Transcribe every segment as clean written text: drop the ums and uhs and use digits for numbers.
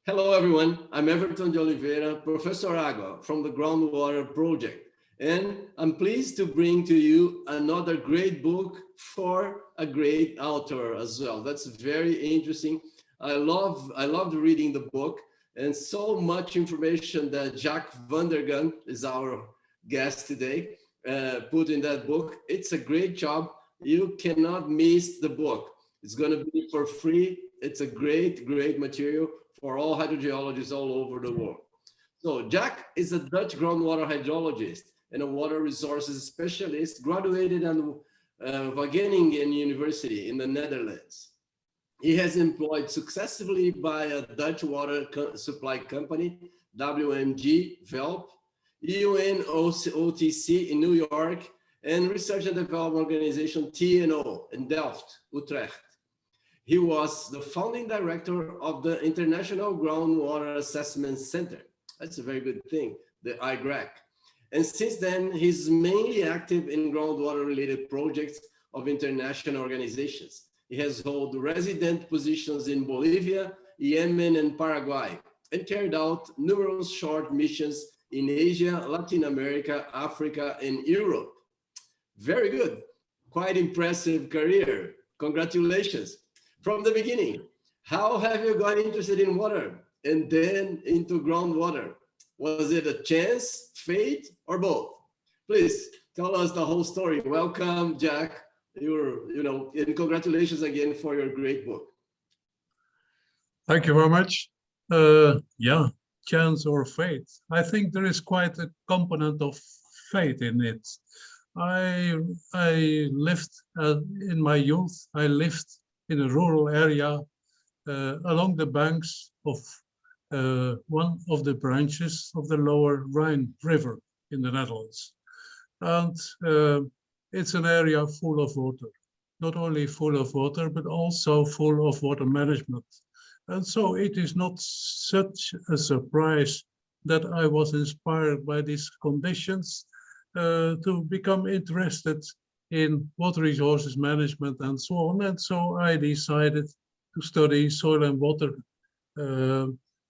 Hello, everyone. I'm Everton de Oliveira, Professor Agua from the Groundwater Project, and I'm pleased to bring to you another great book for a great author as well. That's very interesting. I loved reading the book, and so much information that JAC Vandergan is our guest today put in that book. It's a great job. You cannot miss the book. It's going to be for free. It's a great material for all hydrogeologists all over the world. So JAC is a Dutch groundwater hydrologist and a water resources specialist graduated at Wageningen University in the Netherlands. He has employed successfully by a Dutch water supply company, WMG, VELP, UNOTC in New York, and research and development organization TNO in Delft, Utrecht. He was the founding director of the International Groundwater Assessment Center. That's a very good thing, the IGRAC. And since then, he's mainly active in groundwater-related projects of international organizations. He has held resident positions in Bolivia, Yemen, and Paraguay, and carried out numerous short missions in Asia, Latin America, Africa, and Europe. Very good. Quite impressive career. Congratulations. From the beginning, how have you got interested in water and then into groundwater? Was it a chance, fate, or both? Please tell us the whole story. Welcome, JAC. And congratulations again for your great book. Thank you very much. Yeah, chance or fate. I think there is quite a component of fate in it. I lived in my youth. I lived in a rural area along the banks of one of the branches of the lower Rhine River in the Netherlands. And it's an area full of water, not only full of water, but also full of water management. And so it is not such a surprise that I was inspired by these conditions to become interested in water resources management and so on. And so I decided to study soil and water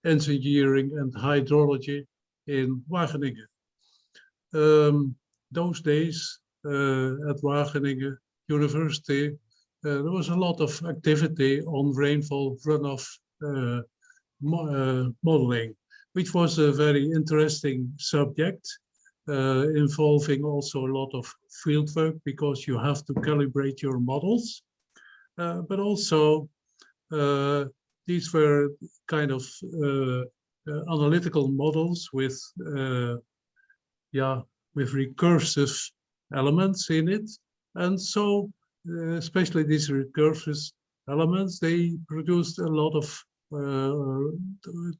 engineering and hydrology in Wageningen. Those days at Wageningen University, there was a lot of activity on rainfall runoff modeling, which was a very interesting subject. Involving also a lot of field work because you have to calibrate your models, but also these were kind of analytical models with recursive elements in it, and so especially these recursive elements, they produced a lot of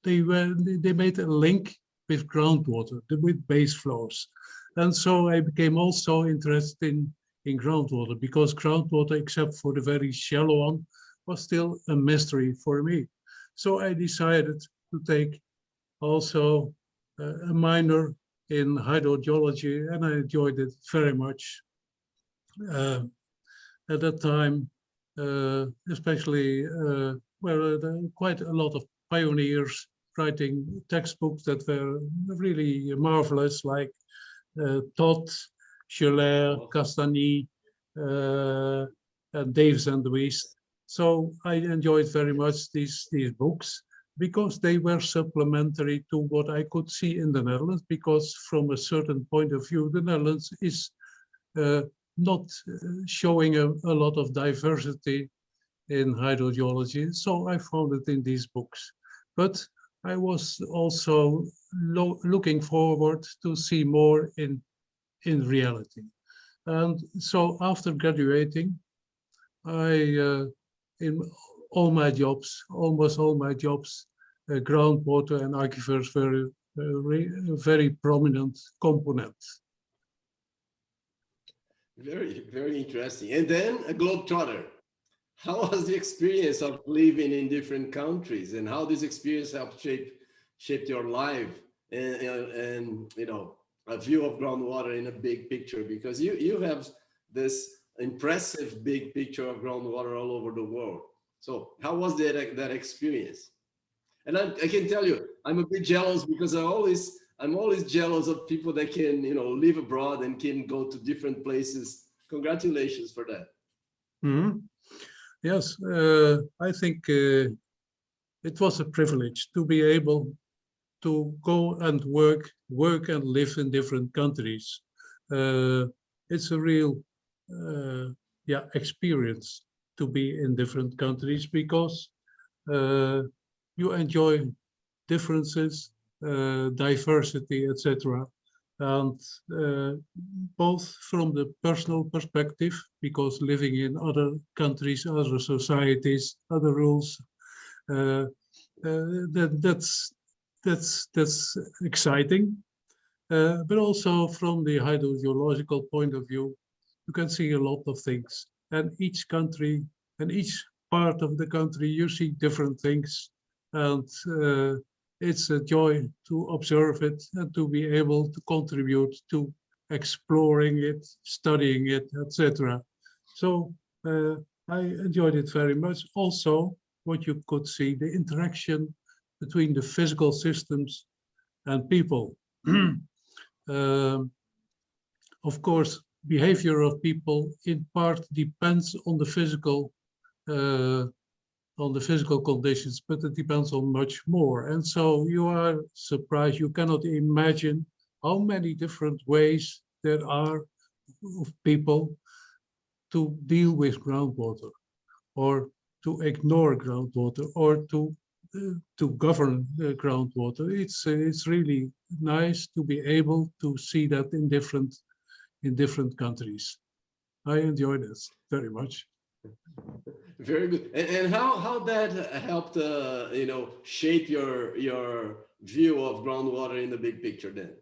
they made a link with groundwater, with base flows. And so I became also interested in groundwater because groundwater, except for the very shallow one, was still a mystery for me. So I decided to take also a minor in hydrogeology, and I enjoyed it very much. At that time, especially where quite a lot of pioneers writing textbooks that were really marvelous, like Todd, Schiller, Castagny, and Davis and Louise. So I enjoyed very much these books because they were supplementary to what I could see in the Netherlands, because from a certain point of view, the Netherlands is not showing a lot of diversity in hydrogeology. So I found it in these books. But I was also looking forward to see more in reality. And so after graduating, I, in all my jobs, almost all my jobs, groundwater and aquifers were a very prominent component. Very interesting. And then a globetrotter. How was the experience of living in different countries, and how this experience helped shape your life and a view of groundwater in a big picture? Because you have this impressive big picture of groundwater all over the world. So how was that experience? And I can tell you, I'm a bit jealous because I'm always jealous of people that can, live abroad and can go to different places. Congratulations for that. Mhm. Yes, I think it was a privilege to be able to go and work and live in different countries. It's a real experience to be in different countries because you enjoy differences, diversity, etc. And both from the personal perspective, because living in other countries, other societies, other rules, that's exciting. But also from the hydrogeological point of view, you can see a lot of things. And each country and each part of the country, you see different things. And it's a joy to observe it and to be able to contribute to exploring it, studying it, etc. So I enjoyed it very much. Also, what you could see, the interaction between the physical systems and people. Of course, behavior of people in part depends on the physical conditions, but it depends on much more. And so you are surprised. You cannot imagine how many different ways there are of people to deal with groundwater, or to ignore groundwater, or to govern the groundwater. It's really nice to be able to see that in different countries. I enjoyed it very much. Very good. And how that helped shape your view of groundwater in the big picture then?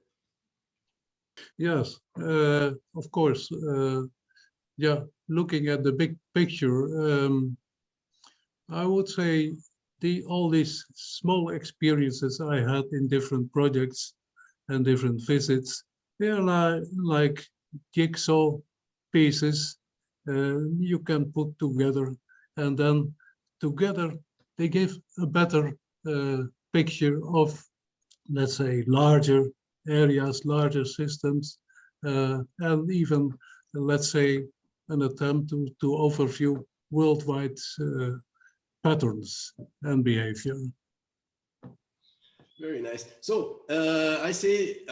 Yes, of course. Yeah, looking at the big picture, I would say all these small experiences I had in different projects and different visits, they are like jigsaw pieces you can put together, and then together they give a better picture of, let's say, larger areas, larger systems, and even, let's say, an attempt to overview worldwide patterns and behavior. Very nice. So I see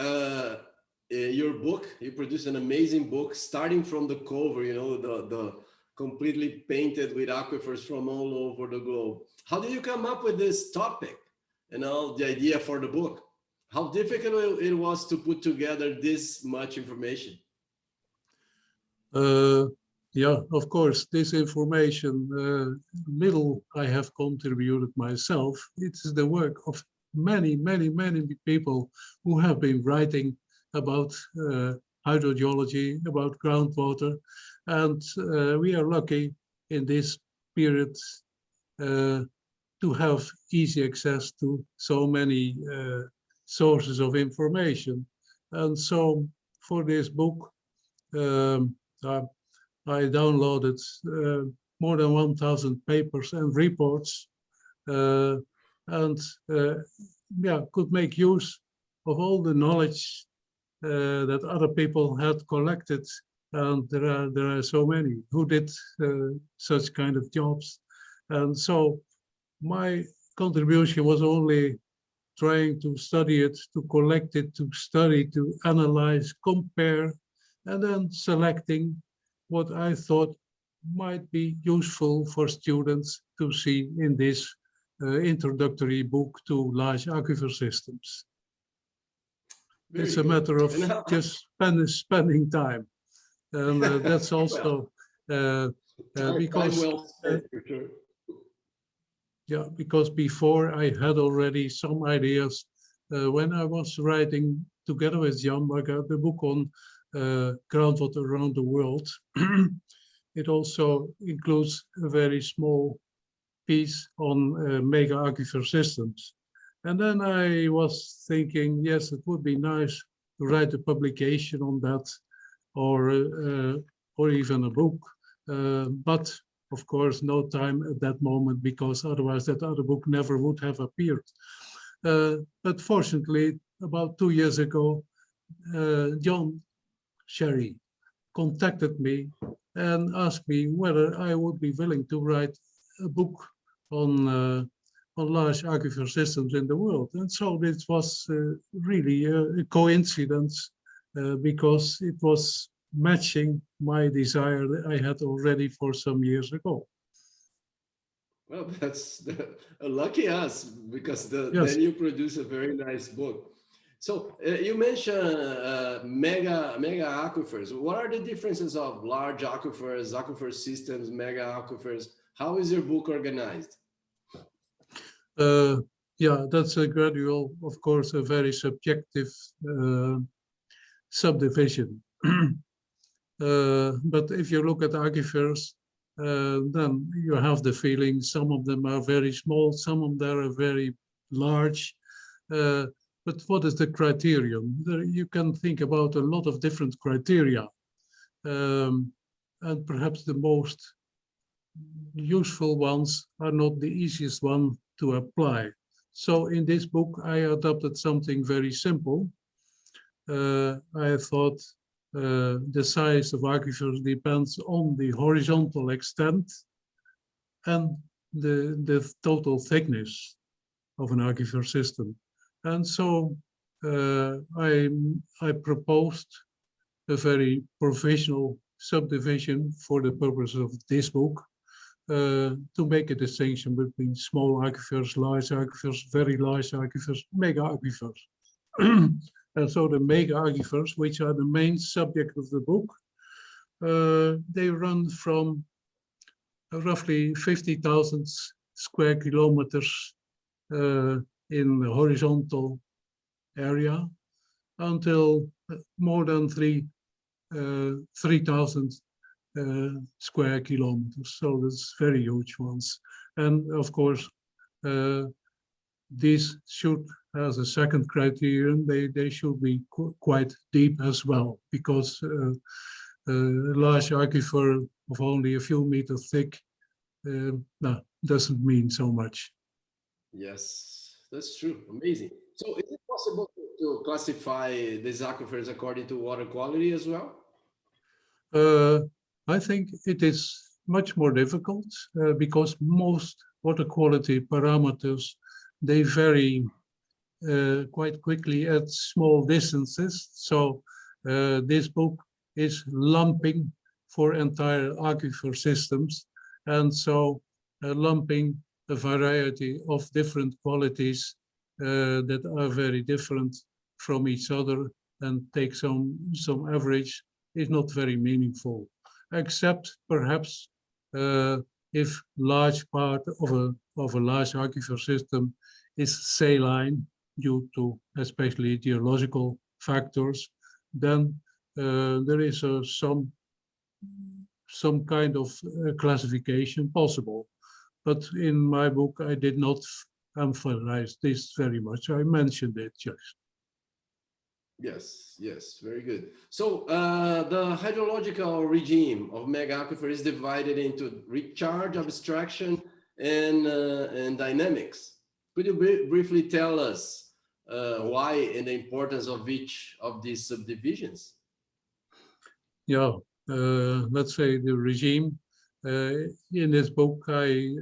your book. You produced an amazing book, starting from the cover. The completely painted with aquifers from all over the globe. How did you come up with this topic? The idea for the book. How difficult it was to put together this much information? Yeah, of course, this information, little I have contributed myself. It is the work of many people who have been writing about hydrogeology, about groundwater. And we are lucky in this period to have easy access to so many sources of information. And so for this book, I downloaded more than 1,000 papers and reports, and could make use of all the knowledge that other people had collected. And there are so many who did such kind of jobs. And so my contribution was only trying to study it, to collect it, to study, to analyze, compare, and then selecting what I thought might be useful for students to see in this introductory book to large aquifer systems. Very it's a good. matter of just spending time. And that's also because, time well spent, for sure. Yeah, because before I had already some ideas when I was writing together with Jan Baga the book on groundwater around the world. It also includes a very small piece on mega aquifer systems. And then I was thinking, yes, it would be nice to write a publication on that, or even a book. But of course, no time at that moment, because otherwise that other book never would have appeared. But fortunately, about 2 years ago, John Sherry contacted me and asked me whether I would be willing to write a book on large aquifer systems in the world. And so this was really a coincidence, because it was matching my desire that I had already for some years ago. Well, that's lucky us, because Yes. then you produce a very nice book. So you mentioned mega aquifers. What are the differences of large aquifers, aquifer systems, mega aquifers? How is your book organized? Yeah, that's a gradual, of course, a very subjective subdivision. But if you look at aquifers, then you have the feeling some of them are very small, some of them are very large. But what is the criterion? You can think about a lot of different criteria. And perhaps the most useful ones are not the easiest one to apply. So in this book, I adopted something very simple. I thought the size of aquifers depends on the horizontal extent and the total thickness of an aquifer system. And so I proposed a very provisional subdivision for the purpose of this book, to make a distinction between small aquifers, large aquifers, very large aquifers, mega aquifers. And so the mega aquifers, which are the main subject of the book, they run from roughly 50,000 square kilometers in the horizontal area until more than 3,000 square kilometers. So that's very huge ones. And of course, these should, as a second criterion, they should be quite deep as well, because a large aquifer of only a few meters thick doesn't mean so much. Yes, that's true. Amazing. So is it possible to classify these aquifers according to water quality as well? I think it is much more difficult because most water quality parameters, they vary quite quickly at small distances. So this book is lumping for entire aquifer systems. And so lumping a variety of different qualities that are very different from each other and take some average is not very meaningful, except perhaps if large part of a large aquifer system is saline due to especially geological factors, then there is some kind of classification possible. But in my book, I did not emphasize this very much. I mentioned it just. Yes, yes, very good. So the hydrological regime of mega aquifer is divided into recharge, abstraction, and dynamics. Could you briefly tell us why and the importance of each of these subdivisions? Yeah, let's say the regime. In this book, I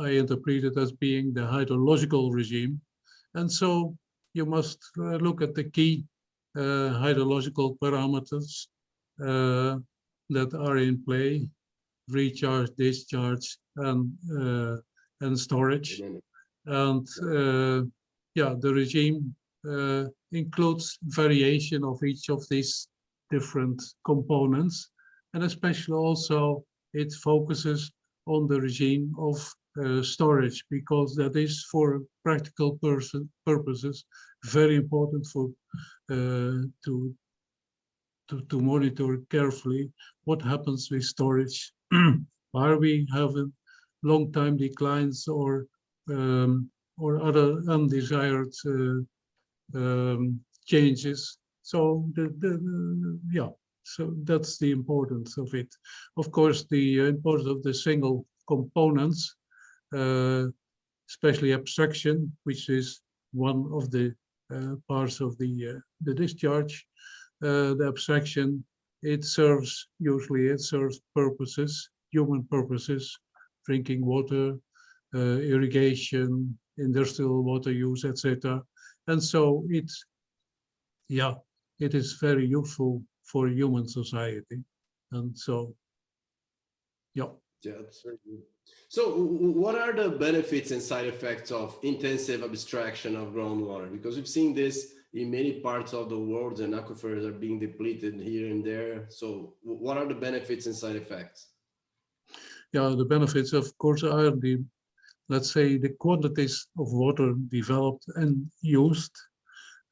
interpret it as being the hydrological regime. And so you must look at the key hydrological parameters that are in play: recharge, discharge, and storage. And yeah, the regime includes variation of each of these different components, and especially also it focuses on the regime of storage, because that is for practical purposes very important for to monitor carefully what happens with storage. Are we having long time declines or other undesired changes? So yeah, so that's the importance of it. Of course, the importance of the single components, especially abstraction, which is one of the parts of the discharge. The abstraction, it serves purposes, human purposes, drinking water, irrigation, industrial water use, etc. And so it is very useful for human society. And so, yeah. Yeah, that's very good. So what are the benefits and side effects of intensive abstraction of groundwater? Because we've seen this in many parts of the world, and aquifers are being depleted here and there. So what are the benefits and side effects? Yeah, the benefits, of course, are let's say, the quantities of water developed and used.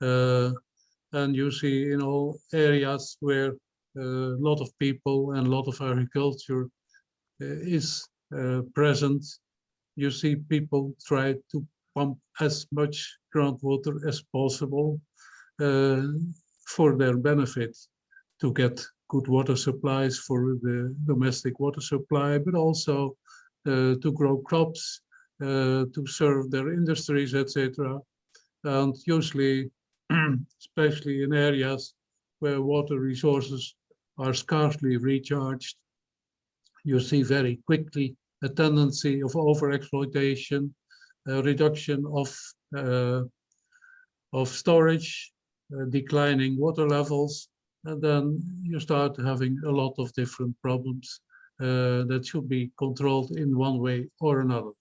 And you see in all areas where a lot of people and a lot of agriculture is present, you see people try to pump as much groundwater as possible for their benefit, to get good water supplies for the domestic water supply, but also to grow crops, to serve their industries, etc. And usually, especially in areas where water resources are scarcely recharged, you see very quickly a tendency of overexploitation, a reduction of storage, declining water levels, and then you start having a lot of different problems that should be controlled in one way or another.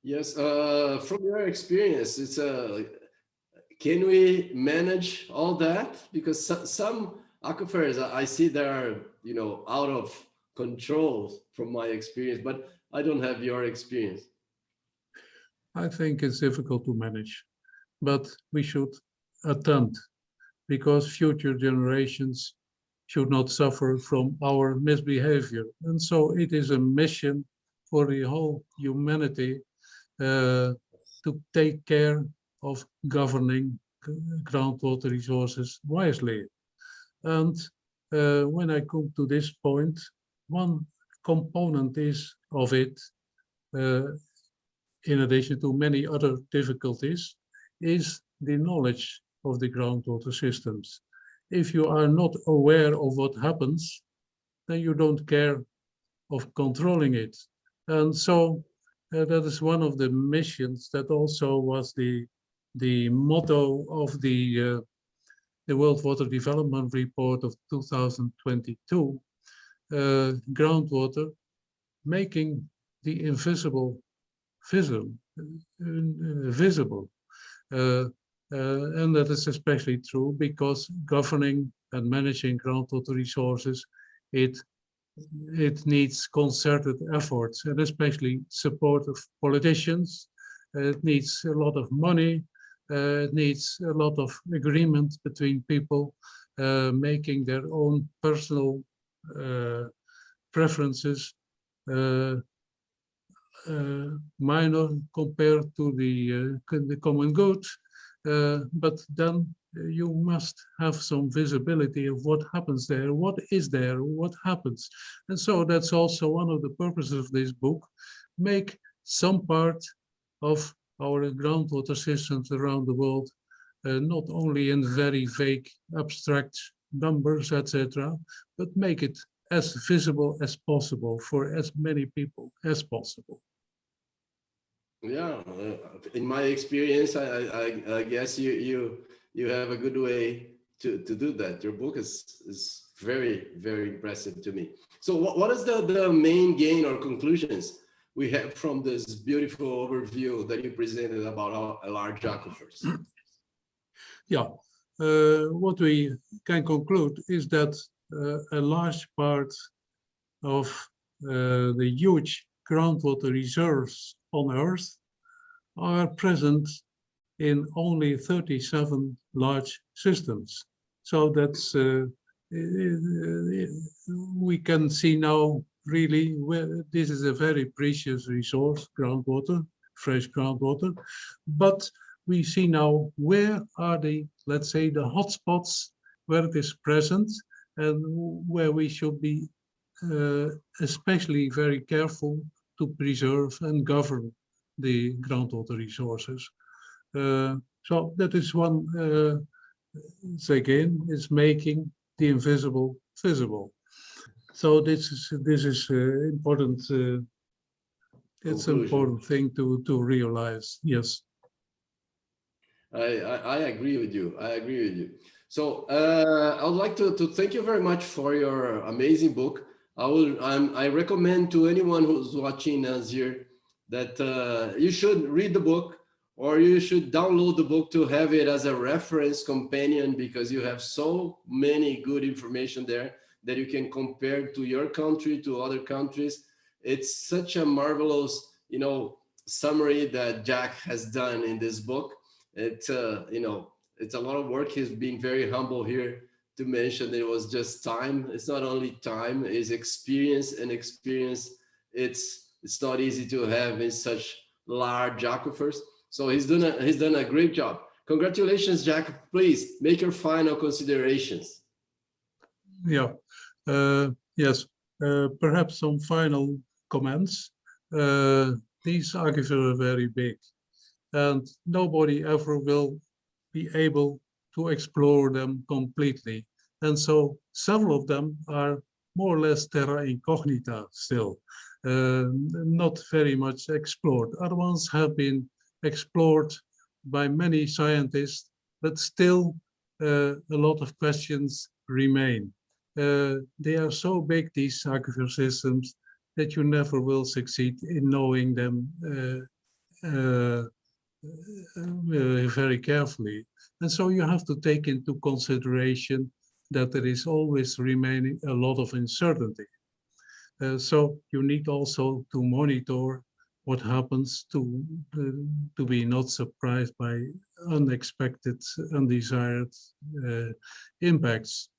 Yes, from your experience, can we manage all that? Because some aquifers I see that are, out of control from my experience, but I don't have your experience. I think it's difficult to manage, but we should attempt, because future generations should not suffer from our misbehavior. And so it is a mission for the whole humanity to take care of governing groundwater resources wisely. And when I come to this point, one component of it, in addition to many other difficulties, is the knowledge of the groundwater systems. If you are not aware of what happens, then you don't care of controlling it. And so that is one of the missions that also was the motto of the World Water Development Report of 2022, groundwater, making the invisible visible. And that is especially true because governing and managing groundwater resources, it needs concerted efforts, and especially support of politicians. It needs a lot of money. It needs a lot of agreement between people making their own personal preferences minor compared to the common good. But then you must have some visibility of what happens there, what is there, what happens. And so that's also one of the purposes of this book, make some part of our groundwater systems around the world, not only in very vague, abstract numbers, etc., but make it as visible as possible for as many people as possible. Yeah, in my experience, I guess you have a good way to do that. Your book is very, very impressive to me. So what is the main gain or conclusions we have from this beautiful overview that you presented about large aquifers? Yeah, what we can conclude is that a large part of the huge groundwater reserves on Earth are present in only 37 large systems. So that's, we can see now really where this is a very precious resource, groundwater, fresh groundwater, but we see now where are the, let's say, the hotspots where it is present and where we should be especially very careful to preserve and govern the groundwater resources. So that is one, again, is making the invisible visible. So this is important. It's an important thing to realize. Yes. I agree with you. I agree with you. So I would like to thank you very much for your amazing book. I recommend to anyone who's watching us here that you should read the book, or you should download the book to have it as a reference companion, because you have so many good information there that you can compare to your country, to other countries. It's such a marvelous, summary that JAC has done in this book. It's it's a lot of work. He's being very humble here to mention that it was just time. It's not only time, it's experience, and experience it's not easy to have in such large aquifers. So he's done a great job. Congratulations, JAC. Please make your final considerations. Yeah. Yes. Perhaps some final comments. These aquifers are very big, and nobody ever will be able to explore them completely. And so several of them are more or less terra incognita still, not very much explored. Other ones have been explored by many scientists, but still a lot of questions remain. They are so big, these aquifer systems, that you never will succeed in knowing them very carefully. And so you have to take into consideration that there is always remaining a lot of uncertainty. So you need also to monitor what happens to be not surprised by unexpected, undesired impacts.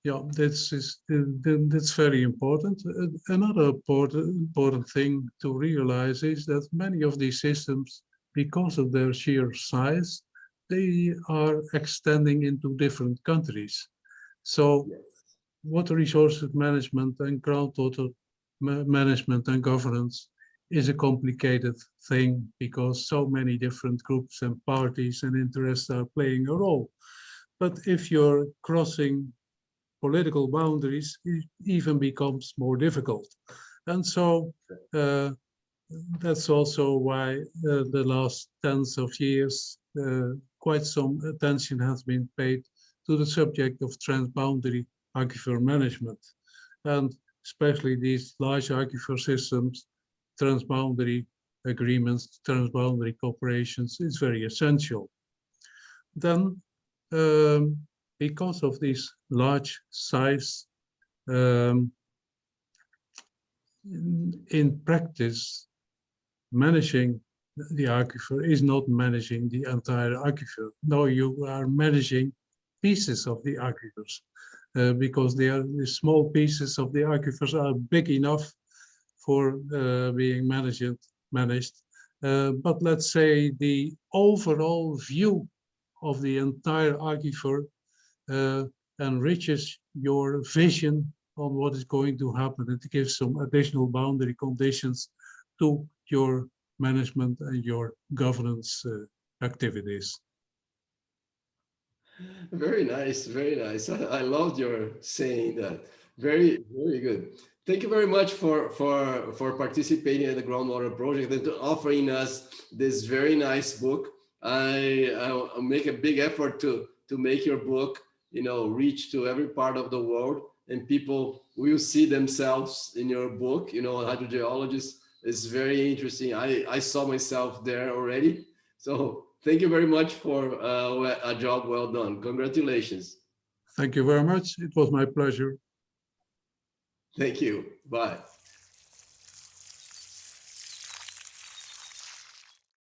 Yeah, that's very important. Another important thing to realize is that many of these systems, because of their sheer size, they are extending into different countries. So water resources management and groundwater management and governance is a complicated thing, because so many different groups and parties and interests are playing a role. But if you're crossing political boundaries, it even becomes more difficult. And so that's also why the last tens of years, quite some attention has been paid to the subject of transboundary aquifer management. And especially these large aquifer systems, transboundary agreements, transboundary cooperations is very essential. Then, because of this large size, in practice, managing the aquifer is not managing the entire aquifer. No, you are managing pieces of the aquifers, because the small pieces of the aquifers are big enough for being managed. But let's say the overall view of the entire aquifer enriches your vision on what is going to happen. It gives some additional boundary conditions to your management and your governance activities. Very nice, very nice. I loved your saying that. Very, very good. Thank you very much for participating in the groundwater project and offering us this very nice book. I'll make a big effort to make your book, reach to every part of the world, and people will see themselves in your book. Hydrogeologists is very interesting. I saw myself there already. So thank you very much for a job well done. Congratulations. Thank you very much. It was my pleasure. Thank you. Bye.